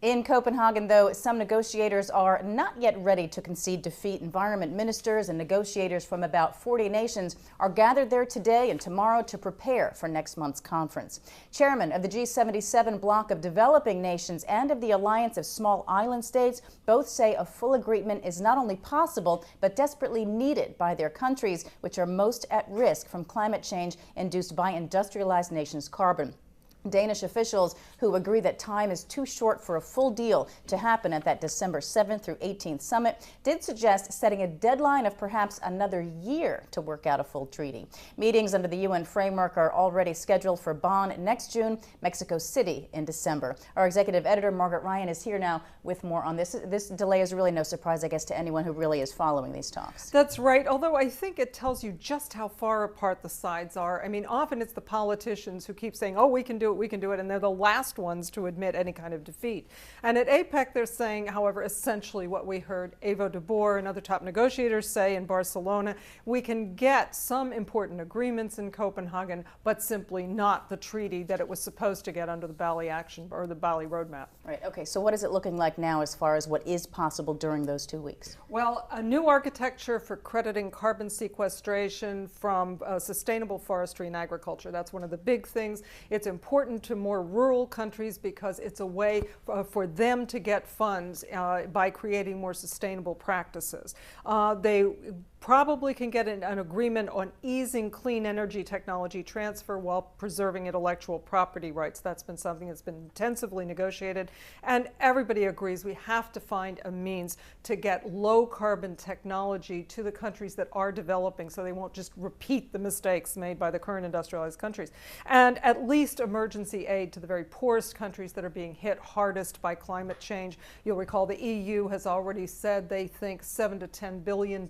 In Copenhagen, though, some negotiators are not yet ready to concede defeat. Environment ministers and negotiators from about 40 nations are gathered there today and tomorrow to prepare for next month's conference. Chairman of the G77 bloc of developing nations and of the Alliance of Small Island States both say a full agreement is not only possible, but desperately needed by their countries, which are most at risk from climate change induced by industrialized nations' carbon. Danish officials, who agree that time is too short for a full deal to happen at that December 7th through 18th summit, did suggest setting a deadline of perhaps another year to work out a full treaty. Meetings under the UN framework are already scheduled for Bonn next June, Mexico City in December. Our executive editor, Margaret Ryan, is here now with more on this. This delay is really no surprise, I guess, to anyone who really is following these talks. That's right, although I think it tells you just how far apart the sides are. I mean, often it's the politicians who keep saying, oh, we can do it, and they're the last ones to admit any kind of defeat. And at APEC, they're saying, however, essentially what we heard Evo de Boer and other top negotiators say in Barcelona: we can get some important agreements in Copenhagen, but simply not the treaty that it was supposed to get under the Bali Action or the Bali Roadmap. Right. Okay. So what is it looking like now as far as what is possible during those 2 weeks? Well, a new architecture for crediting carbon sequestration from sustainable forestry and agriculture. That's one of the big things. It's important to more rural countries because it's a way for them to get funds by creating more sustainable practices. They probably can get an agreement on easing clean energy technology transfer while preserving intellectual property rights. That's been something that's been intensively negotiated, and everybody agrees we have to find a means to get low carbon technology to the countries that are developing so they won't just repeat the mistakes made by the current industrialized countries, and at least emergency aid to the very poorest countries that are being hit hardest by climate change. You'll recall the EU has already said they think $7 to $10 billion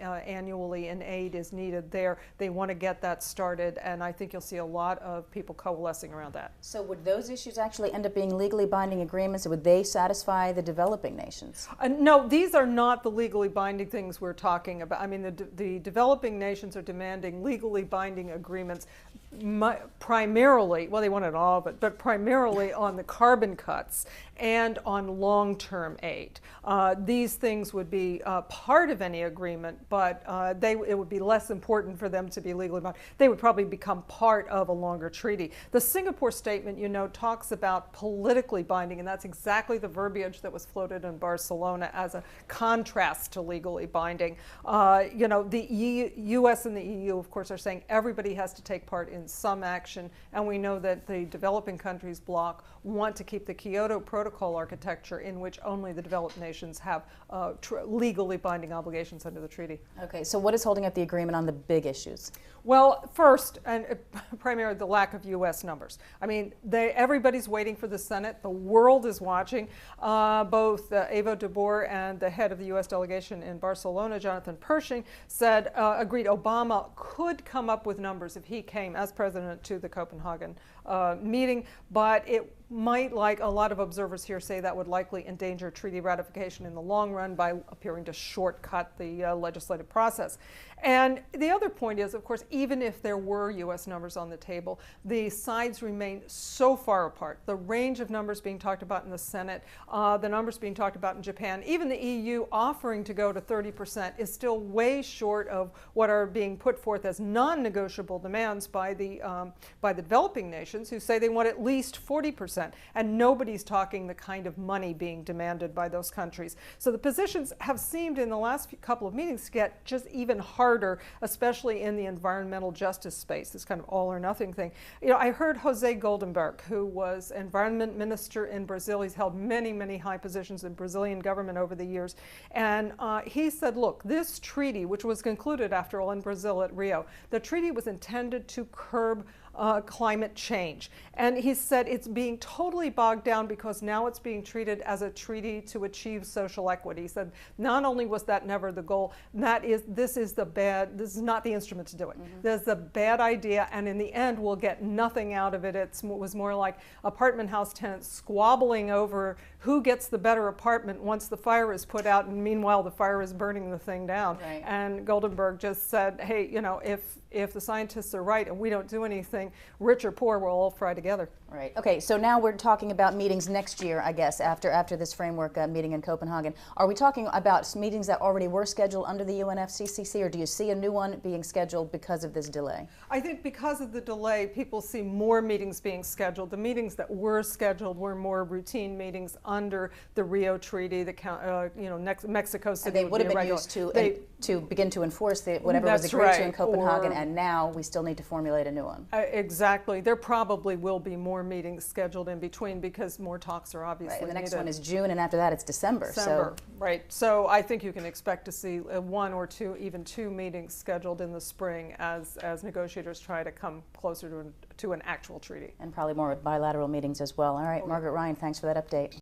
annually in aid is needed there. They want to get that started, and I think you'll see a lot of people coalescing around that. So would those issues actually end up being legally binding agreements? Would they satisfy the developing nations? No, these are not the legally binding things we're talking about. I mean, the developing nations are demanding legally binding agreements primarily, well, they wanted all of it, but primarily on the carbon cuts and on long-term aid. These things would be part of any agreement, but it would be less important for them to be legally binding. They would probably become part of a longer treaty. The Singapore statement, you know, talks about politically binding, and that's exactly the verbiage that was floated in Barcelona as a contrast to legally binding. You know, the US and the EU, of course, are saying everybody has to take part in some action, and we know that the developing countries bloc want to keep the Kyoto Protocol architecture in which only the developed nations have legally binding obligations under the treaty. Okay, so what is holding up the agreement on the big issues? Well, first, and primarily the lack of U.S. numbers. I mean, everybody's waiting for the Senate. The world is watching. Both Evo de Boer and the head of the U.S. delegation in Barcelona, Jonathan Pershing, agreed Obama could come up with numbers if he came as president to the Copenhagen meeting, but it might, like a lot of observers here say, that would likely endanger treaty ratification in the long run by appearing to shortcut the legislative process. And the other point is, of course, even if there were U.S. numbers on the table, the sides remain so far apart. The range of numbers being talked about in the Senate, the numbers being talked about in Japan, even the EU offering to go to 30% is still way short of what are being put forth as non-negotiable demands by the developing nations, who say they want at least 40%. And nobody's talking the kind of money being demanded by those countries. So the positions have seemed in the last couple of meetings to get just even harder, especially in the environmental justice space, this kind of all or nothing thing. You know, I heard Jose Goldenberg, who was environment minister in Brazil. He's held many, many high positions in Brazilian government over the years. And he said, look, this treaty, which was concluded after all in Brazil at Rio, the treaty was intended to curb climate change. And he said it's being totally bogged down because now it's being treated as a treaty to achieve social equity. He said not only was that never the goal, this is not the instrument to do it. This is a bad idea, and in the end we'll get nothing out of it. It was more like apartment house tenants squabbling over who gets the better apartment once the fire is put out, and meanwhile the fire is burning the thing down. Right. And Goldenberg just said, hey, you know, if the scientists are right and we don't do anything, rich or poor, we'll all fry together. Right. Okay, so now we're talking about meetings next year, I guess, after this framework meeting in Copenhagen. Are we talking about meetings that already were scheduled under the UNFCCC, or do you see a new one being scheduled because of this delay? I think because of the delay, people see more meetings being scheduled. The meetings that were scheduled were more routine meetings under the Rio Treaty, Mexico City. And they would have been used to begin to enforce whatever was agreed to in Copenhagen, and now we still need to formulate a new one. Exactly. There probably will be more meetings scheduled in between because more talks are obviously And the next needed. one is June, and after that it's December. So. Right. So I think you can expect to see one or two, even two meetings scheduled in the spring as negotiators try to come closer to an actual treaty. And probably more bilateral meetings as well. All right, Margaret Ryan, thanks for that update.